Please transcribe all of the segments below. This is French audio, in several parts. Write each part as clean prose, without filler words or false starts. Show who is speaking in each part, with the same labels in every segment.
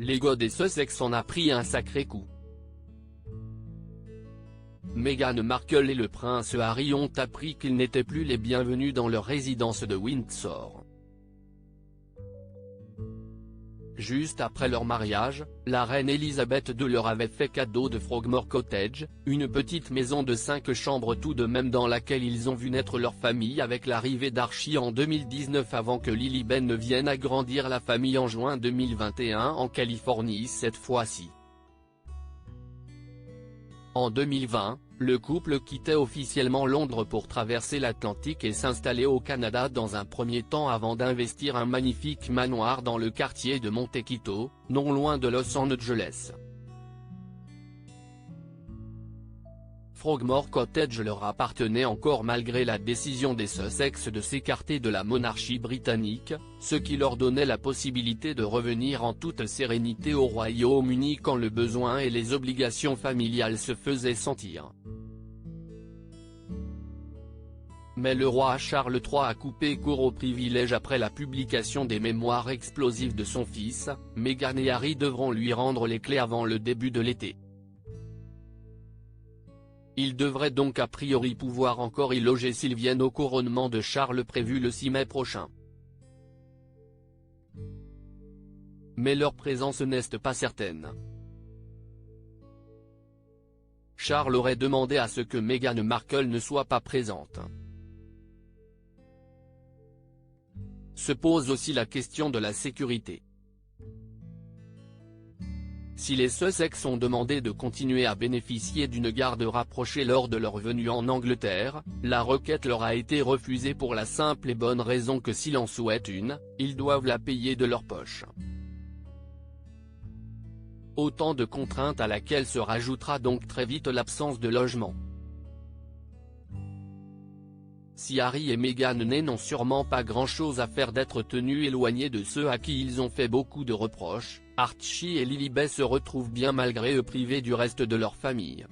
Speaker 1: l'ego des Sussex en a pris un sacré coup. Meghan Markle et le prince Harry ont appris qu'ils n'étaient plus les bienvenus dans leur résidence de Windsor. Juste après leur mariage, la reine Elisabeth II leur avait fait cadeau de Frogmore Cottage, une petite maison de 5 chambres tout de même dans laquelle ils ont vu naître leur famille avec l'arrivée d'Archie en 2019 avant que Lilibet ne vienne agrandir la famille en juin 2021 en Californie cette fois-ci. En 2020, le couple quittait officiellement Londres pour traverser l'Atlantique et s'installer au Canada dans un premier temps avant d'investir un magnifique manoir dans le quartier de Montecito, non loin de Los Angeles. Frogmore Cottage leur appartenait encore malgré la décision des Sussex de s'écarter de la monarchie britannique, ce qui leur donnait la possibilité de revenir en toute sérénité au Royaume-Uni quand le besoin et les obligations familiales se faisaient sentir. Mais le roi Charles III a coupé court au privilège après la publication des mémoires explosives de son fils. Meghan et Harry devront lui rendre les clés avant le début de l'été. Il devrait donc a priori pouvoir encore y loger s'ils viennent au couronnement de Charles prévu le 6 mai prochain. Mais leur présence n'est pas certaine. Charles aurait demandé à ce que Meghan Markle ne soit pas présente. Se pose aussi la question de la sécurité. Si les Sussex ont demandé de continuer à bénéficier d'une garde rapprochée lors de leur venue en Angleterre, la requête leur a été refusée pour la simple et bonne raison que s'ils en souhaitent une, ils doivent la payer de leur poche. Autant de contraintes à laquelle se rajoutera donc très vite l'absence de logement. Si Harry et Meghan n'ont sûrement pas grand-chose à faire d'être tenus éloignés de ceux à qui ils ont fait beaucoup de reproches, Archie et Lilibet se retrouvent bien malgré eux privés du reste de leur famille.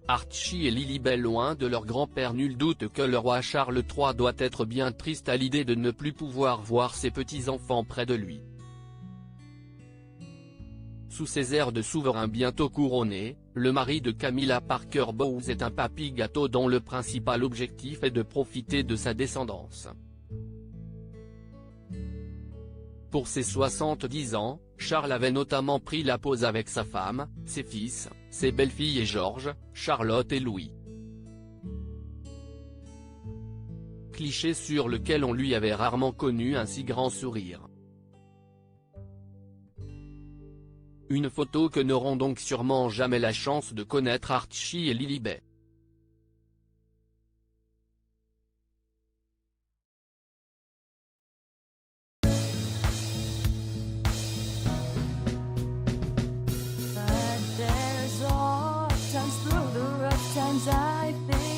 Speaker 1: Archie et Lilibet loin de leur grand-père, nul doute que le roi Charles III doit être bien triste à l'idée de ne plus pouvoir voir ses petits-enfants près de lui. Sous ses airs de souverain bientôt couronné, le mari de Camilla Parker Bowles est un papy gâteau dont le principal objectif est de profiter de sa descendance. Pour ses 70 ans, Charles avait notamment pris la pause avec sa femme, ses fils, ses belles-filles et George, Charlotte et Louis. Cliché sur lequel on lui avait rarement connu un si grand sourire. Une photo que n'auront donc sûrement jamais la chance de connaître Archie et Lilibet.
Speaker 2: But there's all times through the rough times I think